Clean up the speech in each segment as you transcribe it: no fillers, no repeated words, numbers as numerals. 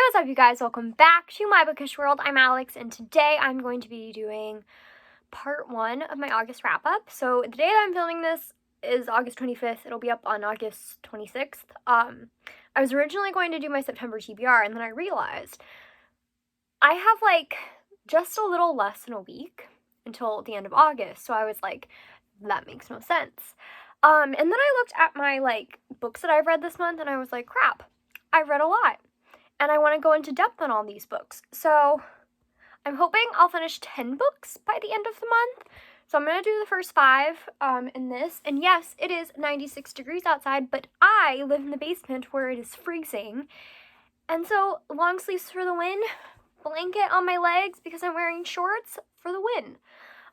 What is up, you guys? Welcome back to my bookish world. I'm Alex, and today I'm going to be doing part 1 of my August wrap-up. So the day that I'm filming this is August 25th. It'll be up on August 26th. I was originally going to do my September TBR, and then I realized I have just a little less than a week until the end of August. So I was like, that makes no sense. And then I looked at my books that I've read this month, and I was like, crap, I've read a lot. And I want to go into depth on all these books. So I'm hoping I'll finish 10 books by the end of the month. So I'm going to do the first 5 in this. And yes, it is 96 degrees outside, but I live in the basement where it is freezing. And so long sleeves for the win, blanket on my legs because I'm wearing shorts for the win.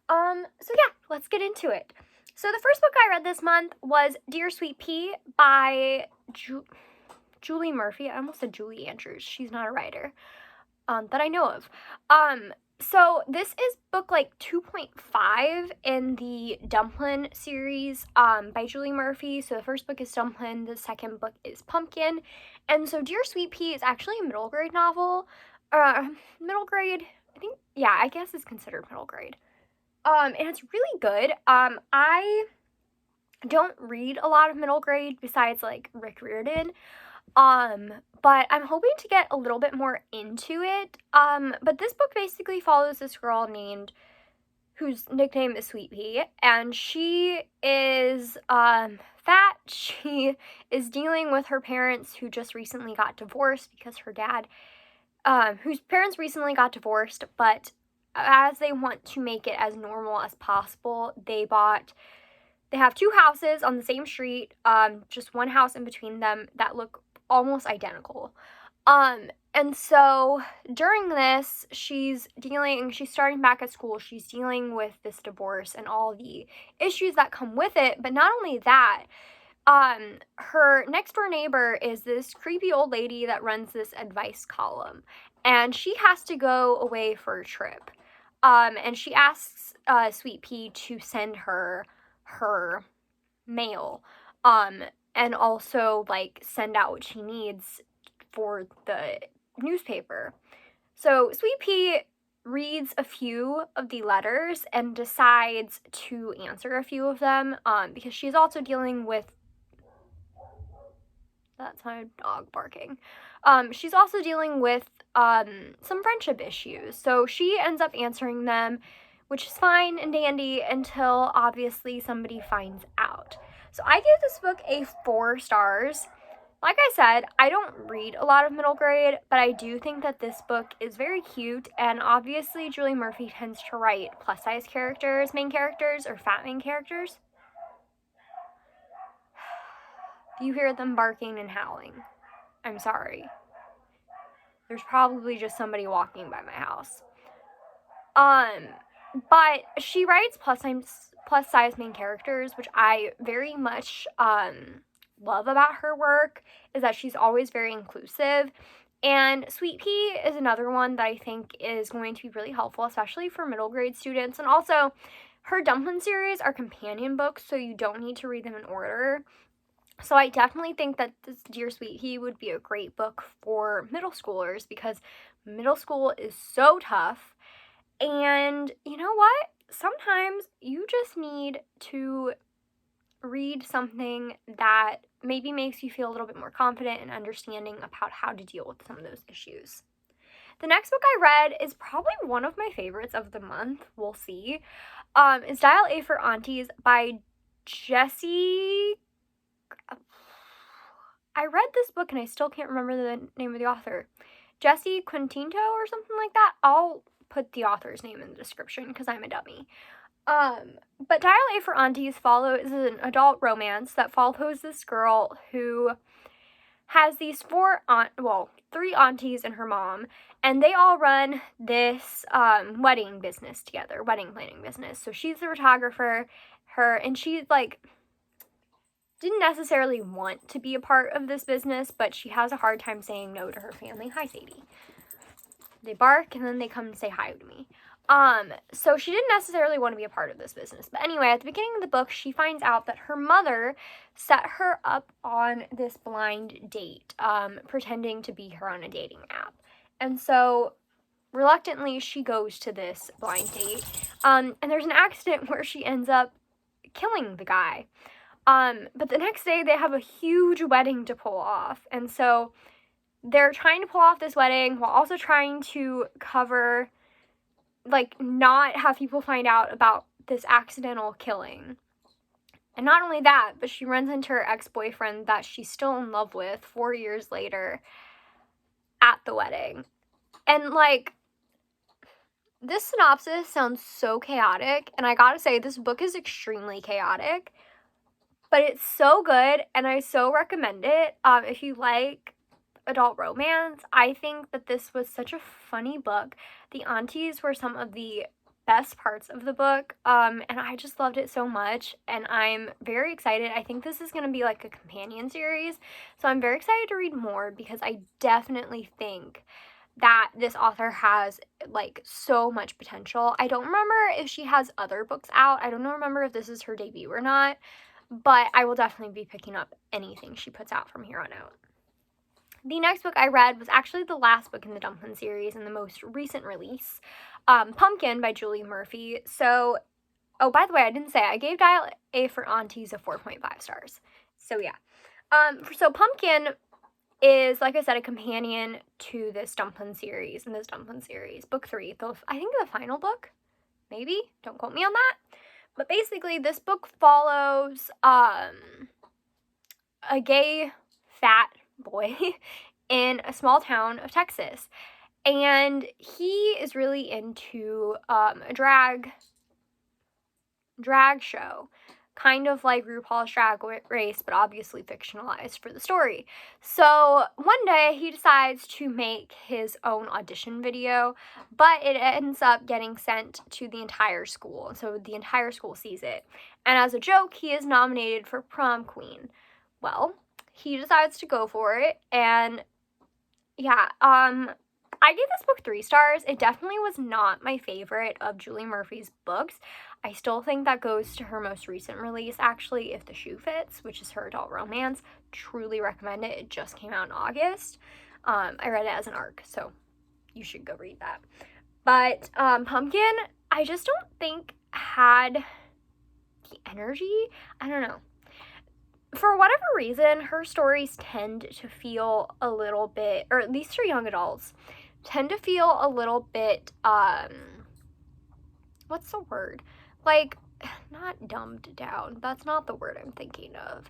So yeah, let's get into it. So the first book I read this month was Dear Sweet Pea by Julie Murphy. I almost said Julie Andrews. She's not a writer that I know of. So this is book 2.5 in the Dumplin series by Julie Murphy. So the first book is Dumplin, the second book is Pumpkin. And so Dear Sweet Pea is actually a middle grade novel. Middle grade, I guess it's considered middle grade. And it's really good. I don't read a lot of middle grade besides Rick Riordan. But I'm hoping to get a little bit more into it. But this book basically follows this girl whose nickname is Sweet Pea, and she is, fat. She is dealing with her parents who just recently got divorced because her dad, whose parents recently got divorced, but as they want to make it as normal as possible, they have 2 houses on the same street, just one house in between them that look almost identical. And so during this, she's starting back at school, she's dealing with this divorce and all the issues that come with it, but not only that, her next door neighbor is this creepy old lady that runs this advice column, and she has to go away for a trip. And she asks, Sweet Pea to send her mail, and also send out what she needs for the newspaper. So Sweet Pea reads a few of the letters and decides to answer a few of them, because she's also dealing with, that's my dog barking. She's also dealing with some friendship issues. So she ends up answering them, which is fine and dandy until obviously somebody finds out. So I gave this book a 4 stars. Like I said, I don't read a lot of middle grade, but I do think that this book is very cute, and obviously Julie Murphy tends to write plus-size characters, main characters, or fat main characters. If you hear them barking and howling, I'm sorry. There's probably just somebody walking by my house. But she writes plus-size main characters, which I very much love about her work, is that she's always very inclusive. And Sweet Pea is another one that I think is going to be really helpful, especially for middle grade students. And also, her Dumplin series are companion books, so you don't need to read them in order. So I definitely think that this Dear Sweet Pea would be a great book for middle schoolers, because middle school is so tough. And you know what? Sometimes you just need to read something that maybe makes you feel a little bit more confident and understanding about how to deal with some of those issues. The next book I read is probably one of my favorites of the month. We'll see. It's Dial A for Aunties by Jessie. I read this book and I still can't remember the name of the author. Jessie Quintinto or something like that. I'll put the author's name in the description because I'm a dummy. But Dial A for Aunties is an adult romance that follows this girl who has these 3 aunties and her mom, and they all run this wedding planning business. So she's the photographer, and she's didn't necessarily want to be a part of this business, but she has a hard time saying no to her family. Hi, Sadie. They bark and then they come and say hi to me. So she didn't necessarily want to be a part of this business. But anyway, at the beginning of the book, she finds out that her mother set her up on this blind date, pretending to be her on a dating app. And so reluctantly, she goes to this blind date. And there's an accident where she ends up killing the guy. But the next day, they have a huge wedding to pull off. And so they're trying to pull off this wedding while also trying to cover, like, not have people find out about this accidental killing. And not only that, but she runs into her ex-boyfriend that she's still in love with 4 years later at the wedding. And, like, this synopsis sounds so chaotic, and I gotta say, this book is extremely chaotic, but it's so good, and I so recommend it. If you like adult romance, I think that this was such a funny book. The aunties were some of the best parts of the book, and I just loved it so much, and I'm very excited. I think this is going to be like a companion series, so I'm very excited to read more because I definitely think that this author has, like, so much potential. I don't remember if she has other books out. I don't remember if this is her debut or not, but I will definitely be picking up anything she puts out from here on out. The next book I read was actually the last book in the Dumplin' series and the most recent release, Pumpkin by Julie Murphy. So, oh, by the way, I didn't say, I gave Dial A for Aunties a 4.5 stars. So, yeah. So Pumpkin is, like I said, a companion to this Dumplin' series, book 3. I think the final book, maybe? Don't quote me on that. But basically, this book follows a gay, fat boy in a small town of Texas. And he is really into a drag show. Kind of like RuPaul's Drag Race, but obviously fictionalized for the story. So one day he decides to make his own audition video, but it ends up getting sent to the entire school. So the entire school sees it. And as a joke, he is nominated for prom queen. Well, he decides to go for it, and yeah, I gave this book 3 stars. It definitely was not my favorite of Julie Murphy's books. I still think that goes to her most recent release, actually, If the Shoe Fits, which is her adult romance. Truly recommend it. It just came out in August. I read it as an ARC, so you should go read that. But Pumpkin, I just don't think had the energy. I don't know. For whatever reason, her stories tend to feel a little bit, or at least for young adults, tend to feel a little bit, what's the word? Like, not dumbed down. That's not the word I'm thinking of.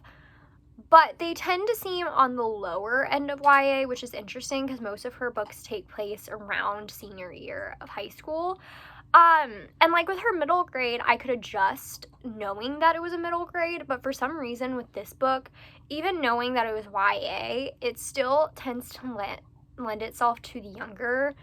But they tend to seem on the lower end of YA, which is interesting because most of her books take place around senior year of high school. And like with her middle grade, I could adjust knowing that it was a middle grade, but for some reason with this book, even knowing that it was YA, it still tends to lend itself to the younger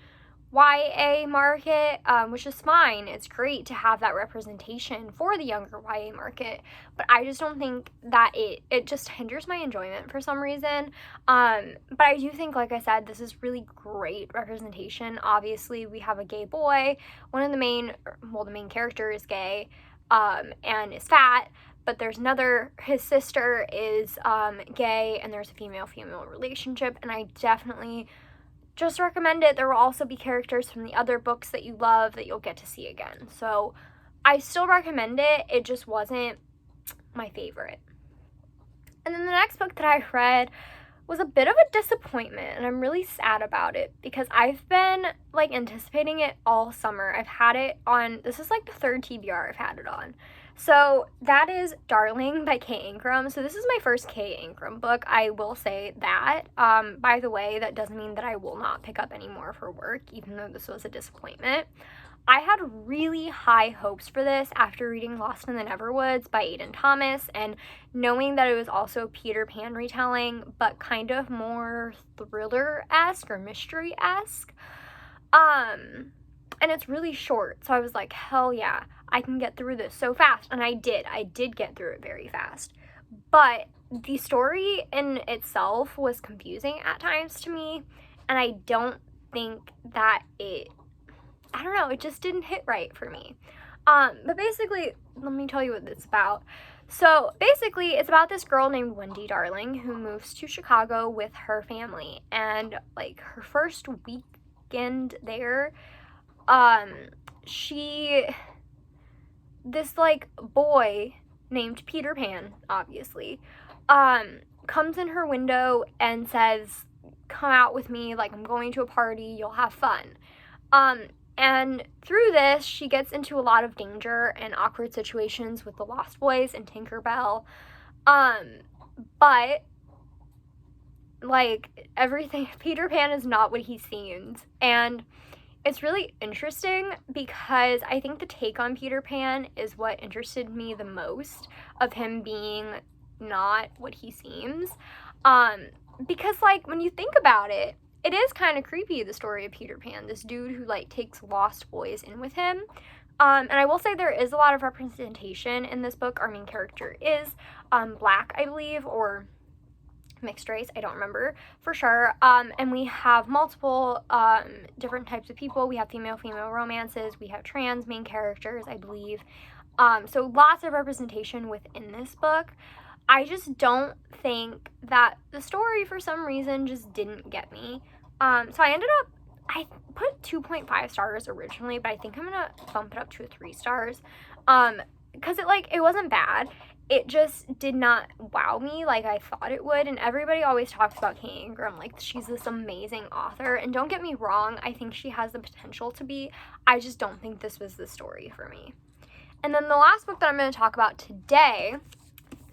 YA market, which is fine. It's great to have that representation for the younger YA market, but I just don't think that it just hinders my enjoyment for some reason. But I do think, like I said, this is really great representation. Obviously, we have a gay boy. The main character is gay, and is fat, but there's his sister is gay, and there's a female-female relationship, and I definitely just recommend it. There will also be characters from the other books that you love that you'll get to see again. So I still recommend it. It just wasn't my favorite. And then the next book that I read was a bit of a disappointment, and I'm really sad about it because I've been, like, anticipating it all summer. I've had it on, this is like the 3rd TBR I've had it on. So that is Darling by Kay Ingram. So this is my first Kay Ingram book. I will say that. By the way, that doesn't mean that I will not pick up any more of her work, even though this was a disappointment. I had really high hopes for this after reading Lost in the Neverwoods by Aiden Thomas and knowing that it was also Peter Pan retelling, but kind of more thriller-esque or mystery-esque. And it's really short, so I was like, hell yeah, I can get through this so fast. And I did get through it very fast. But the story in itself was confusing at times to me, and I don't think that it I don't know, it just didn't hit right for me. But basically, let me tell you what it's about. So basically, it's about this girl named Wendy Darling who moves to Chicago with her family, and like her first weekend there, this like boy named Peter Pan, obviously, comes in her window and says, "Come out with me, like I'm going to a party, you'll have fun." And through this, she gets into a lot of danger and awkward situations with the Lost Boys and Tinkerbell. But, like, everything, Peter Pan is not what he seems. And it's really interesting because I think the take on Peter Pan is what interested me the most, of him being not what he seems. Because, like, when you think about it, it is kind of creepy, the story of Peter Pan, this dude who, like, takes lost boys in with him. And I will say there is a lot of representation in this book. Our main character is black, I believe, or mixed race, I don't remember for sure. And we have multiple different types of people. We have female-female romances. We have trans main characters, I believe. So lots of representation within this book. I just don't think that the story, for some reason, just didn't get me. So I put 2.5 stars originally, but I think I'm gonna bump it up to 3 stars. Because it wasn't bad. It just did not wow me like I thought it would. And everybody always talks about Kay Ingram, like she's this amazing author. And don't get me wrong, I think she has the potential to be. I just don't think this was the story for me. And then the last book that I'm going to talk about today,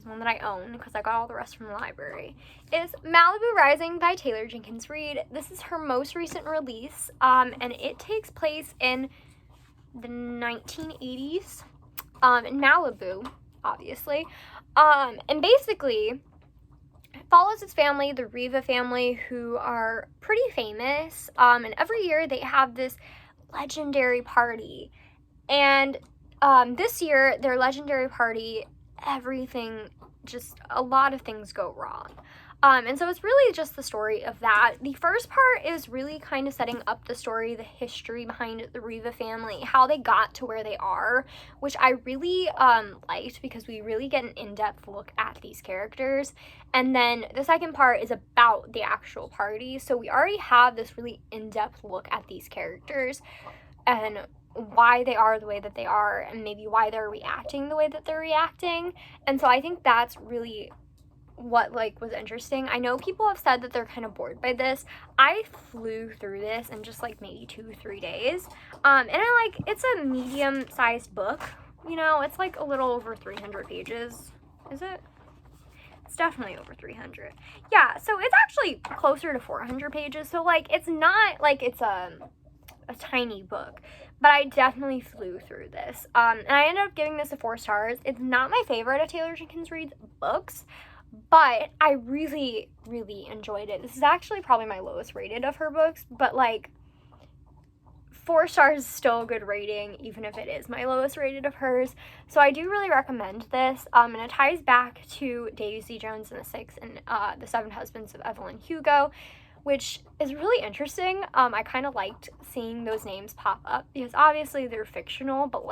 one that I own because I got all the rest from the library, is Malibu Rising by Taylor Jenkins Reid. This is her most recent release, and it takes place in the 1980s, in Malibu, obviously, and basically it follows its family, the Riva family, who are pretty famous, and every year they have this legendary party, and this year their legendary party, a lot of things go wrong. And so it's really just the story of that. The first part is really kind of setting up the story, the history behind the Riva family, how they got to where they are, which I really liked because we really get an in-depth look at these characters. And then the second part is about the actual party. So we already have this really in-depth look at these characters and why they are the way that they are, and maybe why they're reacting the way that they're reacting. And so I think that's really what was interesting. I know people have said that they're kind of bored by this. I flew through this in just maybe 2-3 days, and it's a medium-sized book. It's a little over 300 pages. Is it? It's definitely over 300. Yeah, so it's actually closer to 400 pages. So it's not it's a tiny book, but I definitely flew through this. And I ended up giving this a 4 stars. It's not my favorite of Taylor Jenkins Reid's books, but I really, really enjoyed it. This is actually probably my lowest rated of her books, but 4 stars is still a good rating, even if it is my lowest rated of hers. So I do really recommend this. And it ties back to Daisy Jones and the Six and the Seven Husbands of Evelyn Hugo, which is really interesting. I kind of liked seeing those names pop up because obviously they're fictional, but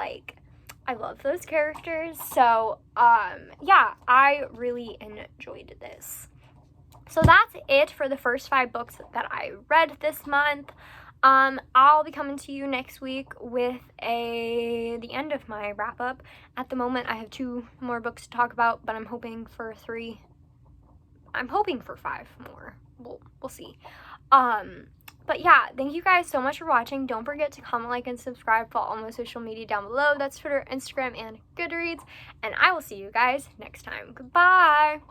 I love those characters. So yeah, I really enjoyed this. So that's it for the first 5 books that I read this month. I'll be coming to you next week with the end of my wrap up. At the moment I have 2 more books to talk about, but I'm hoping for 3. I'm hoping for 5 more. We'll see. But yeah, thank you guys so much for watching. Don't forget to comment, like, and subscribe. Follow all my social media down below. That's Twitter, Instagram, and Goodreads. And I will see you guys next time. Goodbye!